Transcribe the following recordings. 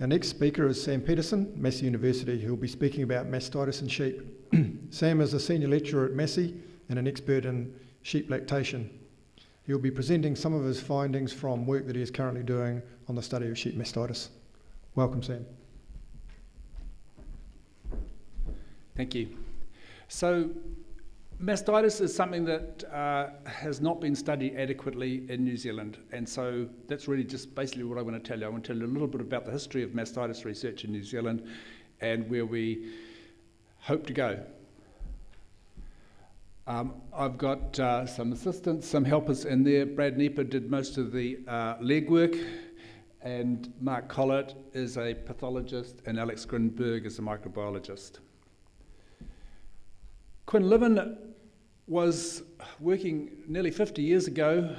Our next speaker is Sam Peterson, Massey University, who will be speaking about mastitis in sheep. Sam is a senior lecturer at Massey and an expert in sheep lactation. He will be presenting some of his findings from work that he is currently doing on the study of sheep mastitis. Welcome, Sam. Thank you. So, mastitis is something that has not been studied adequately in New Zealand, and so that's really just basically what I want to tell you. I want to tell you a little bit about the history of mastitis research in New Zealand and where we hope to go. I've got some assistants, some helpers in there. Brad Nieper did most of the legwork, and Mark Collett is a pathologist, and Alex Grinberg is a microbiologist. Quinn Liven was working nearly 50 years ago.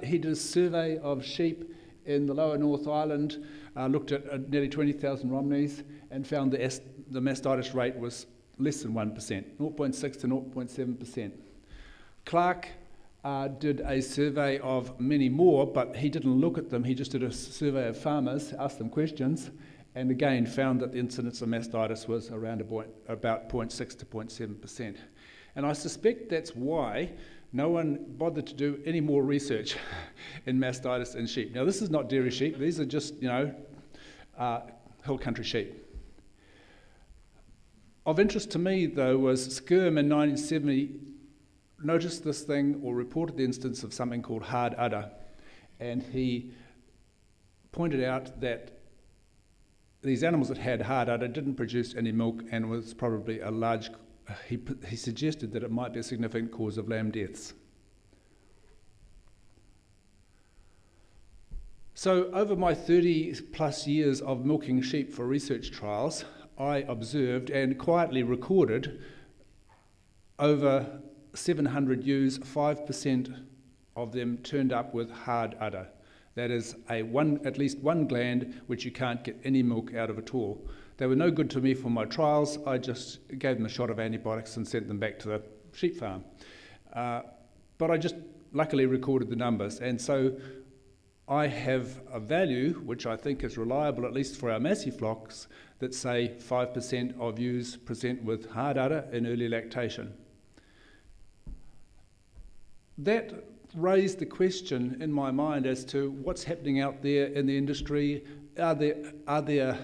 He did a survey of sheep in the lower North Island, looked at nearly 20,000 Romneys, and found the mastitis rate was less than 1%, 0.6 to 0.7%. Clark did a survey of many more, but he didn't look at them. He just did a survey of farmers, asked them questions, and again found that the incidence of mastitis was around about 0.6 to 0.7%. And I suspect that's why no one bothered to do any more research in mastitis in sheep. Now, this is not dairy sheep. These are just, hill country sheep. Of interest to me, though, was Skirm in 1970 noticed this thing or reported the instance of something called hard udder. And he pointed out that these animals that had hard udder didn't produce any milk and was probably a large, he suggested that it might be a significant cause of lamb deaths. So over my 30 plus years of milking sheep for research trials, I observed and quietly recorded over 700 ewes, 5% of them turned up with hard udder. That is at least one gland which you can't get any milk out of at all. They were no good to me for my trials. I just gave them a shot of antibiotics and sent them back to the sheep farm. But I just luckily recorded the numbers. And so I have a value, which I think is reliable, at least for our Massey flocks, that say 5% of ewes present with hard udder in early lactation. That raised the question in my mind as to what's happening out there in the industry. Are there other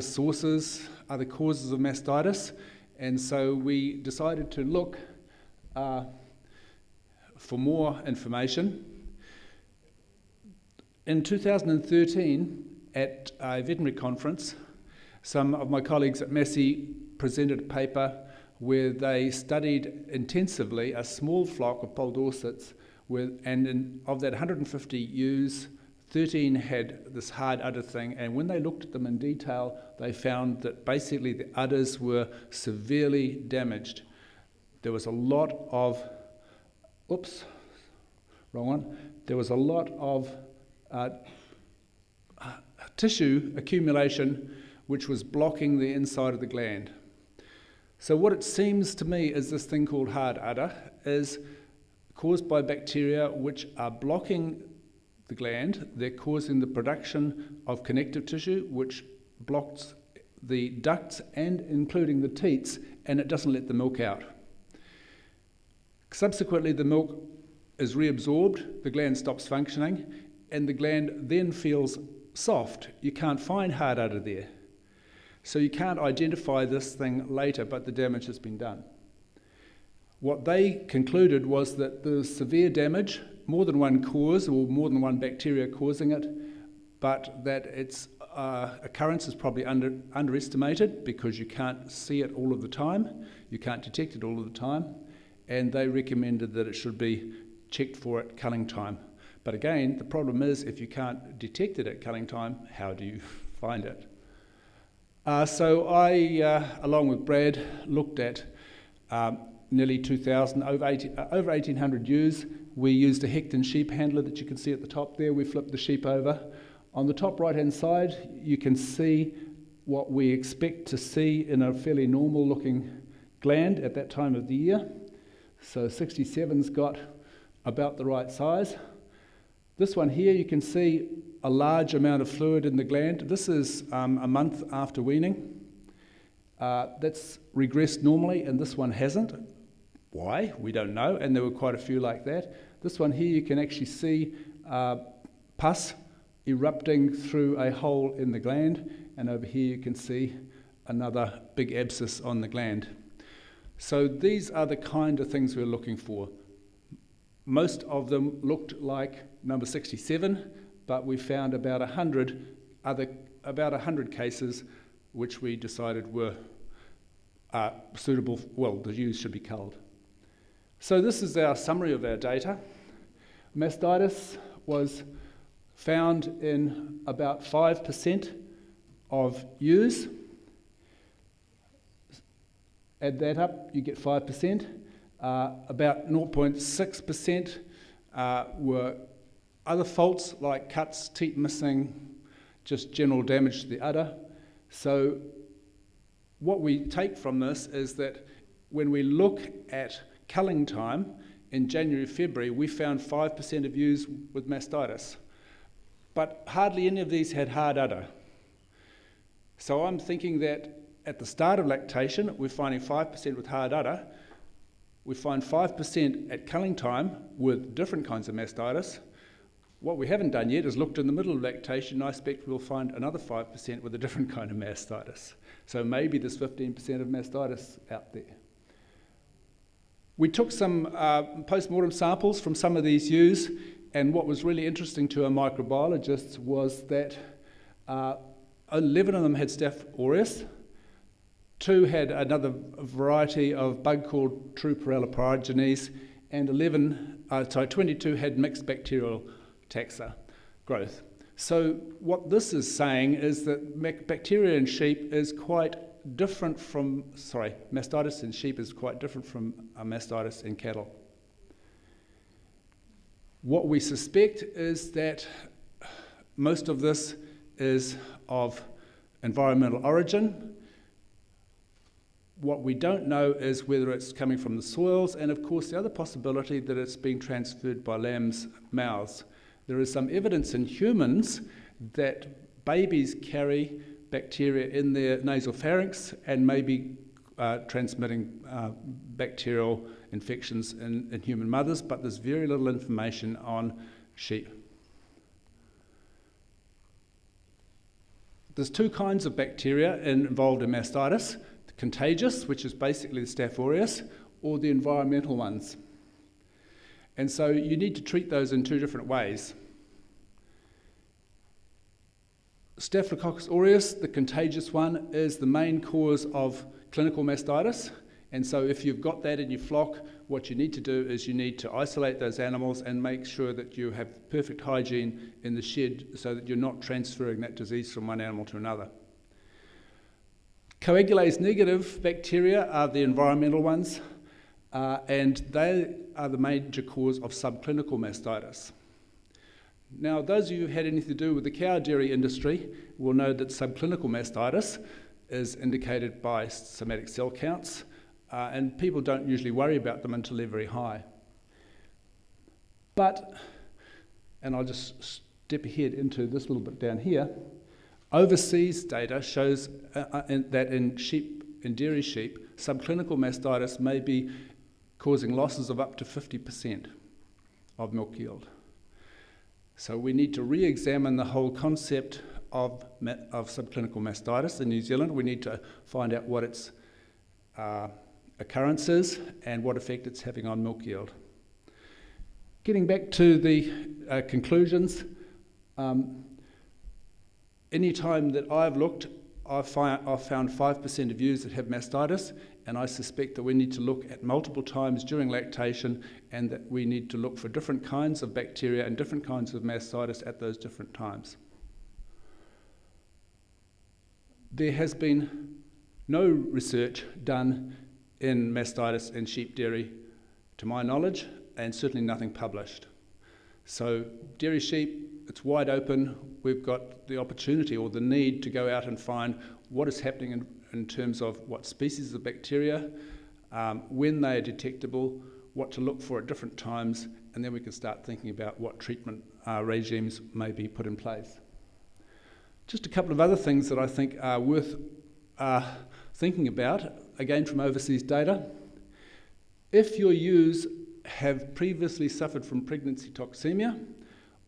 sources, other causes of mastitis? And so we decided to look for more information. In 2013, at a veterinary conference, some of my colleagues at Massey presented a paper where they studied intensively a small flock of Poll Dorsets, of that 150 ewes, 13 had this hard udder thing, and when they looked at them in detail, they found that basically the udders were severely damaged. There was a lot of, there was a lot of tissue accumulation which was blocking the inside of the gland. So what it seems to me is this thing called hard udder is caused by bacteria which are blocking the gland. They're causing the production of connective tissue which blocks the ducts and including the teats, and it doesn't let the milk out. Subsequently, the milk is reabsorbed, the gland stops functioning, and the gland then feels soft. You can't find hard udder there. So you can't identify this thing later, but the damage has been done. What they concluded was that there's severe damage, more than one cause or more than one bacteria causing it, but that its occurrence is probably underestimated because you can't see it all of the time, you can't detect it all of the time, and they recommended that it should be checked for at culling time. But again, the problem is if you can't detect it at culling time, how do you find it? So I, along with Brad, looked at nearly 2,000, over 1,800 ewes. We used a Hecton sheep handler that you can see at the top there. We flipped the sheep over. On the top right-hand side, you can see what we expect to see in a fairly normal-looking gland at that time of the year. So 67's got about the right size. This one here, you can see a large amount of fluid in the gland. This is a month after weaning. That's regressed normally, and this one hasn't. Why? We don't know, and there were quite a few like that. This one here, you can actually see pus erupting through a hole in the gland, and over here you can see another big abscess on the gland. So these are the kind of things we're looking for. Most of them looked like number 67, but we found about 100 cases which we decided were suitable. Well, the ewes should be culled. So this is our summary of our data. Mastitis was found in about 5% of ewes. Add that up, you get 5%. About 0.6% were other faults like cuts, teat missing, just general damage to the udder. So what we take from this is that when we look at culling time in January, February, we found 5% of ewes with mastitis. But hardly any of these had hard udder. So I'm thinking that at the start of lactation, we're finding 5% with hard udder. We find 5% at culling time with different kinds of mastitis. What we haven't done yet is looked in the middle of lactation. I expect we'll find another 5% with a different kind of mastitis. So maybe there's 15% of mastitis out there. We took some post-mortem samples from some of these ewes, and what was really interesting to our microbiologists was that 11 of them had Staph aureus, 2 had another variety of bug called True Paralleloporogenes, and 22 had mixed bacterial taxa growth. So what this is saying is that bacteria in sheep is quite different from, mastitis in sheep is quite different from mastitis in cattle. What we suspect is that most of this is of environmental origin. What we don't know is whether it's coming from the soils, and of course the other possibility that it's being transferred by lambs' mouths. There is some evidence in humans that babies carry bacteria in their nasal pharynx and may be transmitting bacterial infections in human mothers, but there's very little information on sheep. There's 2 kinds of bacteria involved in mastitis: the contagious, which is basically the Staph aureus, or the environmental ones. And so you need to treat those in 2 different ways. Staphylococcus aureus, the contagious one, is the main cause of clinical mastitis. And so if you've got that in your flock, what you need to do is you need to isolate those animals and make sure that you have perfect hygiene in the shed so that you're not transferring that disease from one animal to another. Coagulase negative bacteria are the environmental ones, and they are the major cause of subclinical mastitis. Now, those of you who had anything to do with the cow dairy industry will know that subclinical mastitis is indicated by somatic cell counts, and people don't usually worry about them until they're very high. But, and I'll just step ahead into this little bit down here, overseas data shows that in dairy sheep, subclinical mastitis may be causing losses of up to 50% of milk yield. So we need to re-examine the whole concept of subclinical mastitis in New Zealand. We need to find out what its occurrence is and what effect it's having on milk yield. Getting back to the conclusions, any time that I've looked, I've found 5% of ewes that have mastitis, and I suspect that we need to look at multiple times during lactation, and that we need to look for different kinds of bacteria and different kinds of mastitis at those different times. There has been no research done in mastitis in sheep dairy, to my knowledge, and certainly nothing published. So dairy sheep, it's wide open. We've got the opportunity or the need to go out and find what is happening in terms of what species of bacteria, when they are detectable, what to look for at different times, and then we can start thinking about what treatment regimes may be put in place. Just a couple of other things that I think are worth thinking about, again from overseas data. If your ewes have previously suffered from pregnancy toxemia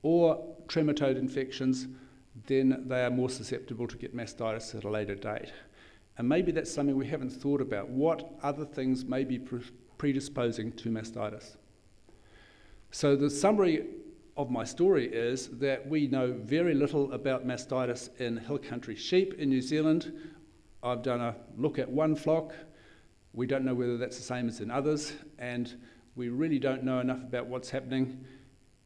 or trematode infections, then they are more susceptible to get mastitis at a later date. And maybe that's something we haven't thought about. What other things may be predisposing to mastitis? So the summary of my story is that we know very little about mastitis in hill country sheep in New Zealand. I've done a look at one flock. We don't know whether that's the same as in others, and we really don't know enough about what's happening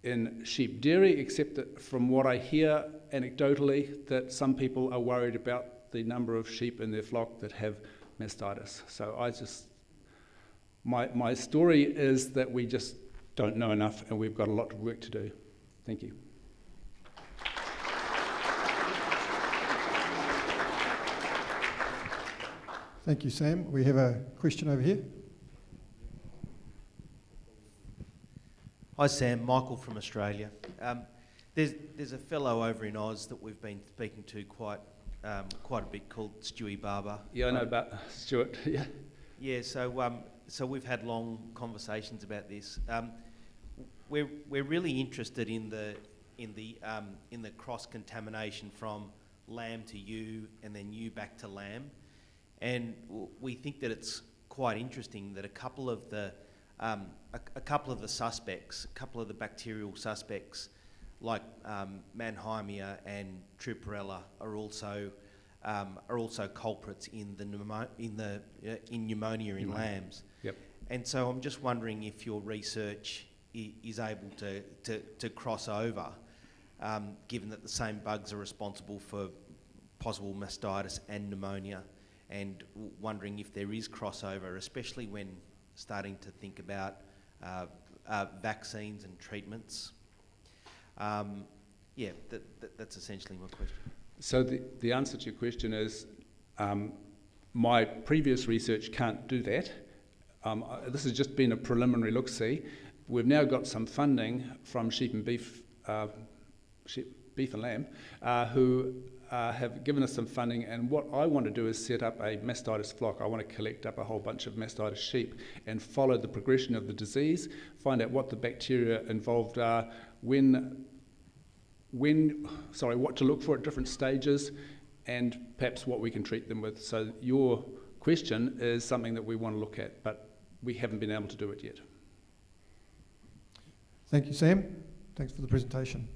in sheep dairy, except that from what I hear anecdotally, that some people are worried about the number of sheep in their flock that have mastitis. So my story is that we just don't know enough, and we've got a lot of work to do. Thank you. Thank you, Sam. We have a question over here. Hi Sam, Michael from Australia. There's a fellow over in Oz that we've been speaking to quite a bit called Stewie Barber. Yeah, I know about Stuart. Yeah. Yeah. So we've had long conversations about this. We're really interested in the cross contamination from lamb to ewe and then ewe back to lamb, and we think that it's quite interesting that a couple of the suspects, a couple of the bacterial suspects, like Mannheimia and Trupperella, are also culprits in pneumonia in lambs. Yep. And so I'm just wondering if your research is able to cross over, given that the same bugs are responsible for possible mastitis and pneumonia, and wondering if there is crossover, especially when starting to think about vaccines and treatments. That's essentially my question. So the answer to your question is my previous research can't do that. This has just been a preliminary look-see. We've now got some funding from Sheep and Beef and Lamb, who have given us some funding, and what I want to do is set up a mastitis flock. I want to collect up a whole bunch of mastitis sheep and follow the progression of the disease, find out what the bacteria involved are, what to look for at different stages, and perhaps what we can treat them with. So your question is something that we want to look at, but we haven't been able to do it yet. Thank you, Sam. Thanks for the presentation.